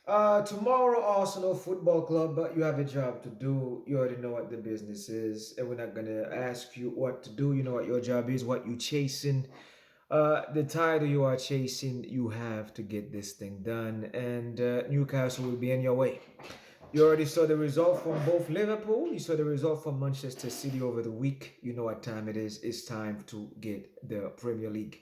Tomorrow, Arsenal Football Club, but you have a job to do. You already know what the business is, and we're not gonna ask you what to do. You know what your job is, what you chasing. The title you are chasing, you have to get this thing done, and Newcastle will be in your way. You already saw the result from both Liverpool. You saw the result from Manchester City over the week. You know what time it is. It's time to get the Premier League.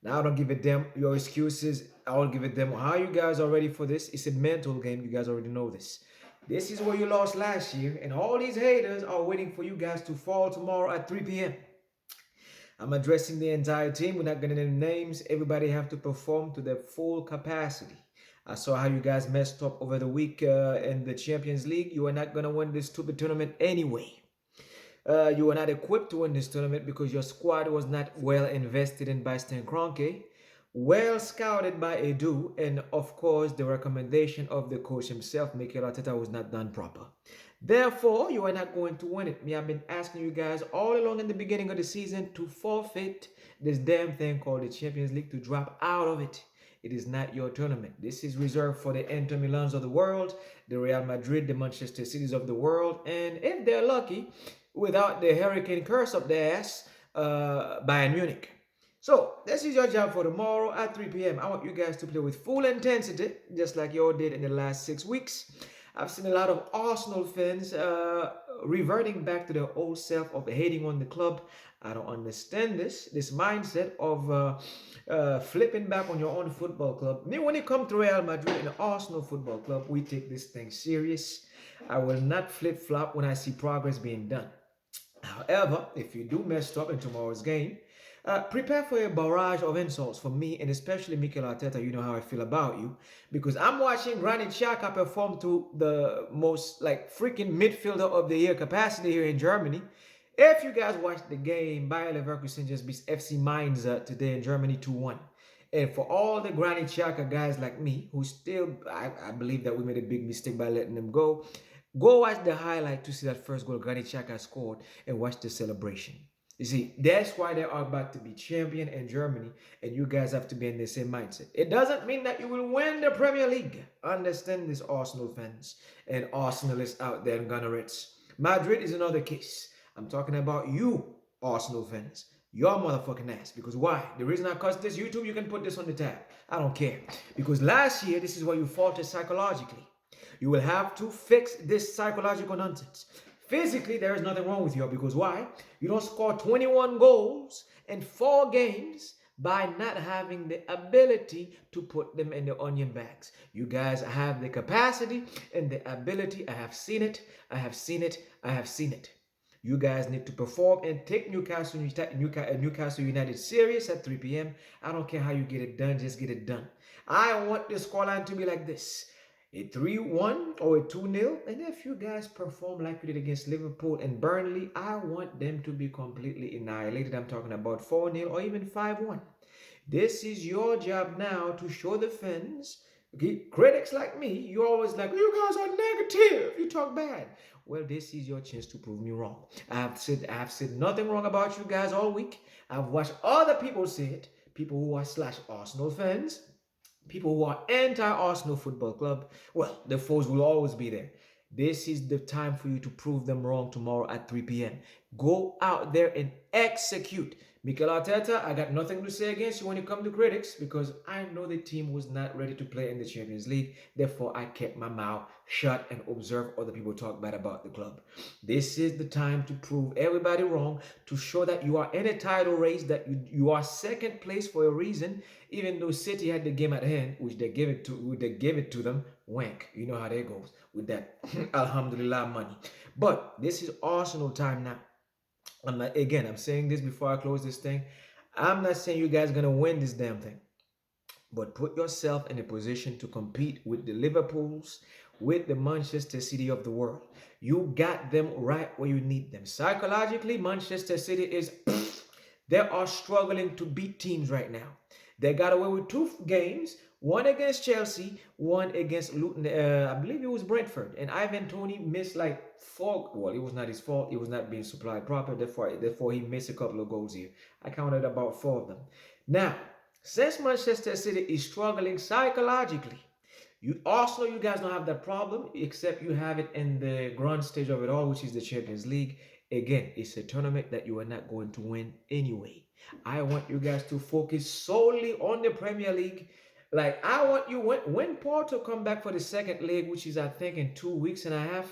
Now I don't give a damn your excuses. I don't give a damn how you guys are ready for this. It's a mental game. You guys already know this. This is where you lost last year, and all these haters are waiting for you guys to fall tomorrow at 3 p.m. I'm addressing the entire team. We're not gonna name names. Everybody have to perform to their full capacity. I saw how you guys messed up over the week in the Champions League. You are not gonna win this stupid tournament anyway. You were not equipped to win this tournament because your squad was not well invested in by Stan Kroenke, well scouted by Edu, and of course the recommendation of the coach himself, Mikel Arteta, was not done proper. Therefore, you are not going to win it. Me, I've been asking you guys all along in the beginning of the season to forfeit this damn thing called the Champions League, to drop out of it. It is not your tournament. This is reserved for the Inter Milans of the world, the Real Madrid, the Manchester Cities of the world, and if they're lucky, without the hurricane curse up their ass, Bayern Munich. So this is your job for tomorrow at 3 p.m. I want you guys to play with full intensity, just like you all did in the last 6 weeks. I've seen a lot of Arsenal fans reverting back to their old self of hating on the club. I don't understand this mindset of flipping back on your own football club. Me, when it comes to Real Madrid and Arsenal Football Club, we take this thing serious. I will not flip flop when I see progress being done. However, if you do mess up in tomorrow's game, prepare for a barrage of insults from me and especially Mikel Arteta. You know how I feel about you because I'm watching Granit Xhaka perform to the most like freaking midfielder of the year capacity here in Germany. If you guys watched the game, Bayer Leverkusen just beat FC Mainz today in Germany 2-1. And for all the Granit Xhaka guys like me, who still, I believe that we made a big mistake by letting them go, go watch the highlight to see that first goal Granit Xhaka scored and watch the celebration. You see, that's why they are about to be champion in Germany, and you guys have to be in the same mindset. It doesn't mean that you will win the Premier League. Understand this, Arsenal fans and Arsenalists out there in Gunnerites. Madrid is another case. I'm talking about you, Arsenal fans. Your motherfucking ass. Because why? The reason I cussed this YouTube, you can put this on the tab. I don't care. Because last year, this is where you faltered psychologically. You will have to fix this psychological nonsense. Physically, there is nothing wrong with you because why? You don't score 21 goals in 4 games by not having the ability to put them in the onion bags. You guys have the capacity and the ability. I have seen it. I have seen it. I have seen it. You guys need to perform and take Newcastle United serious at 3 p.m. I don't care how you get it done, just get it done. I want the scoreline to be like this: a 3-1 or a 2-0. And if you guys perform like you did against Liverpool and Burnley, I want them to be completely annihilated. I'm talking about 4-0 or even 5-1. This is your job now to show the fans. Okay? Critics like me, you always like, you guys are negative. You talk bad. Well, this is your chance to prove me wrong. I have said nothing wrong about you guys all week. I've watched other people say it. People who are slash Arsenal fans, people who are anti-Arsenal Football Club. Well, the foes will always be there. This is the time for you to prove them wrong tomorrow at 3 p.m. Go out there and execute. Mikel Arteta, I got nothing to say against you when it comes to critics because I know the team was not ready to play in the Champions League. Therefore, I kept my mouth shut and observed other people talk bad about the club. This is the time to prove everybody wrong, to show that you are in a title race, that you are second place for a reason, even though City had the game at hand, which they gave it to them. Wank. You know how that goes with that Alhamdulillah money. But this is Arsenal time now. I'm saying this before I close this thing. I'm not saying you guys are gonna win this damn thing, but put yourself in a position to compete with the Liverpools, with the Manchester City of the world. You got them right where you need them. Psychologically, Manchester City is they are struggling to beat teams right now. They got away with 2 games, one against Chelsea, one against Luton. I believe it was Brentford. And Ivan Toney missed like 4. Well, it was not his fault. It was not being supplied proper. Therefore, he missed a couple of goals here. I counted about 4 of them. Now, since Manchester City is struggling psychologically, You Arsenal, you guys don't have that problem, except you have it in the grand stage of it all, which is the Champions League. Again, it's a tournament that you are not going to win anyway. I want you guys to focus solely on the Premier League. Like I want you when Porto come back for the second leg, which is I think in 2 weeks and a half.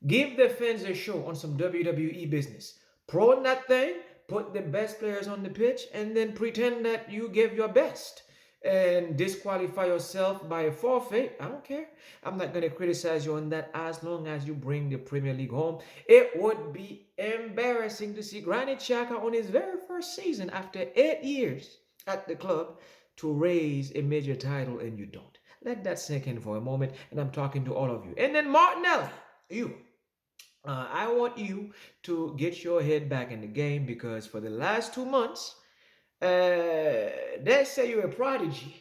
Give the fans a show on some WWE business. Prone that thing, put the best players on the pitch, and then pretend that you give your best and disqualify yourself by a forfeit. I don't care. I'm not going to criticize you on that as long as you bring the Premier League home. It would be embarrassing to see Granit Xhaka on his very first season after 8 years at the club to raise a major title and you don't. Let that sink in for a moment, and I'm talking to all of you. And then Martinelli, you. I want you to get your head back in the game because for the last 2 months, they say you're a prodigy.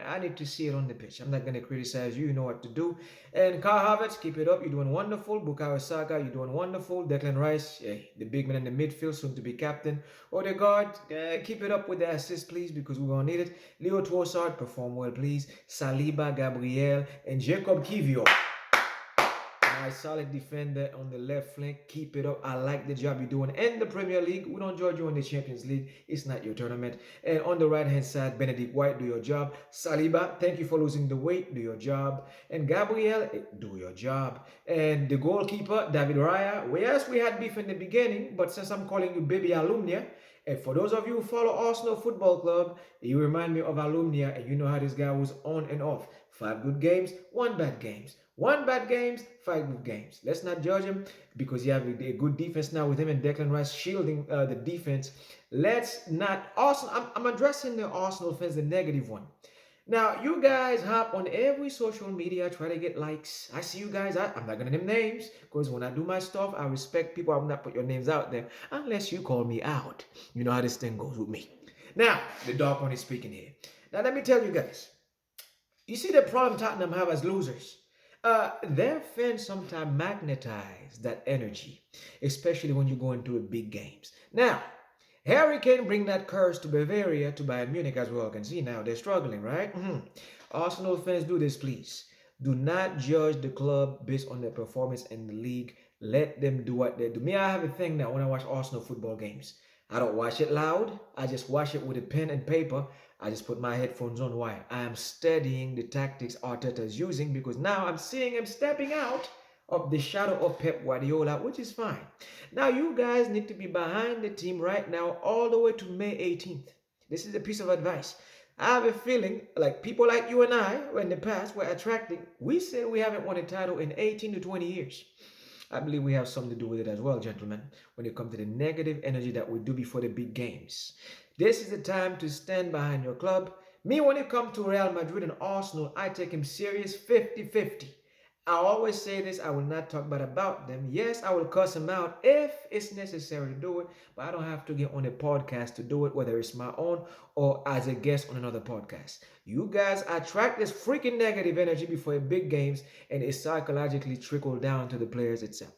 I need to see it on the pitch. I'm not going to criticize you. You know what to do. And Carl Havertz, keep it up. You're doing wonderful. Bukayo Saka, you're doing wonderful. Declan Rice, the big man in the midfield, soon to be captain. Odegaard, keep it up with the assist, please, because we're going to need it. Leo Trossard, perform well, please. Saliba, Gabriel, and Jacob Kivior. Nice solid defender on the left flank. Keep it up. I like the job you're doing in the Premier League. We don't judge you in the Champions League. It's not your tournament. And on the right hand side, Benedict White, do your job. Saliba, thank you for losing the weight. Do your job. And Gabriel, do your job. And the goalkeeper, David Raya. Well, yes, we had beef in the beginning, but since I'm calling you baby Alumnia, and for those of you who follow Arsenal Football Club, you remind me of Alumnia, and you know how this guy was on and off. 5 good games, 1 bad games. 1 bad games, 5 good games. Let's not judge him because you have a good defense now with him and Declan Rice shielding the defense. Let's not. Arsenal. I'm addressing the Arsenal fans, the negative one. Now, you guys hop on every social media, try to get likes. I see you guys. I'm not going to name names because when I do my stuff, I respect people. I will not put your names out there unless you call me out. You know how this thing goes with me. Now, the dark one is speaking here. Now, let me tell you guys. You see the problem Tottenham have as losers? Their fans sometimes magnetize that energy, especially when you go into big games. Now, Harry Kane bring that curse to Bavaria, to Bayern Munich, as we all can see now. They're struggling, right? Arsenal fans, do this, please. Do not judge the club based on their performance in the league. Let them do what they do. Me, I have a thing now when I watch Arsenal football games. I don't watch it loud. I just watch it with a pen and paper. I just put my headphones on. Why? I am studying the tactics Arteta is using because now I'm seeing him stepping out of the shadow of Pep Guardiola, which is fine. Now you guys need to be behind the team right now all the way to May 18th. This is a piece of advice. I have a feeling like people like you and I, in the past, were attracting. We say we haven't won a title in 18 to 20 years. I believe we have something to do with it as well, gentlemen, when it comes to the negative energy that we do before the big games. This is the time to stand behind your club. Me, when it comes to Real Madrid and Arsenal, I take him serious 50-50. I always say this, I will not talk bad about them. Yes, I will cuss them out if it's necessary to do it, but I don't have to get on a podcast to do it, whether it's my own or as a guest on another podcast. You guys attract this freaking negative energy before big games, and it psychologically trickle down to the players itself.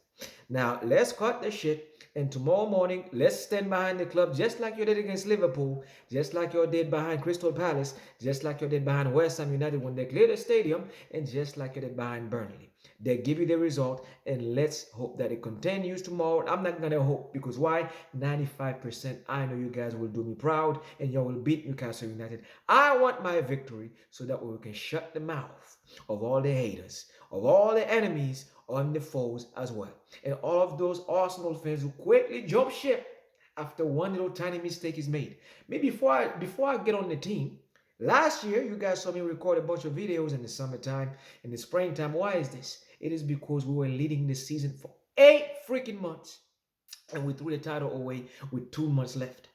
Now, let's cut the shit. And tomorrow morning, let's stand behind the club just like you did against Liverpool, just like you did behind Crystal Palace, just like you did behind West Ham United when they cleared the stadium, and just like you did behind Burnley. They give you the result, and let's hope that it continues tomorrow. I'm not going to hope because why? 95% I know you guys will do me proud, and you will beat Newcastle United. I want my victory so that we can shut the mouth of all the haters, of all the enemies, on the foes as well. And all of those Arsenal fans who quickly jump ship after one little tiny mistake is made. Maybe before I get on the team, last year you guys saw me record a bunch of videos in the summertime, in the springtime. Why is this? It is because we were leading the season for 8 freaking months. And we threw the title away with 2 months left.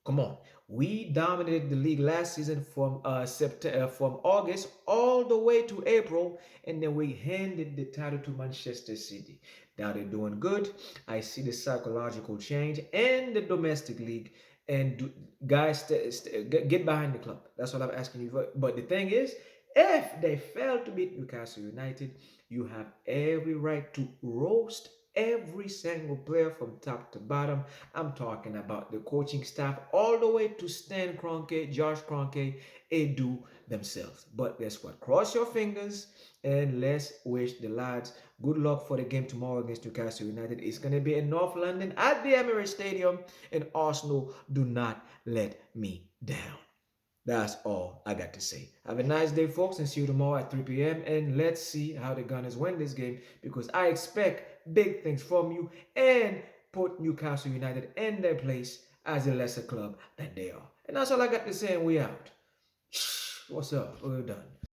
Come on. We dominated the league last season from from August all the way to April, and then we handed the title to Manchester City. Now they're doing good. I see the psychological change in the domestic league. And guys, get behind the club. That's what I'm asking you for. But the thing is, if they fail to beat Newcastle United, you have every right to roast every single player from top to bottom. I'm talking about the coaching staff all the way to Stan Kroenke, Josh Kroenke, Edu themselves. But guess what? Cross your fingers and let's wish the lads good luck for the game tomorrow against Newcastle United. It's going to be in North London at the Emirates Stadium, and Arsenal do not let me down. That's all I got to say. Have a nice day, folks, and see you tomorrow at 3 p.m. And let's see how the Gunners win this game because I expect big things from you and put Newcastle United in their place as a lesser club than they are. And that's all I got to say, and we out. What's up? We're done.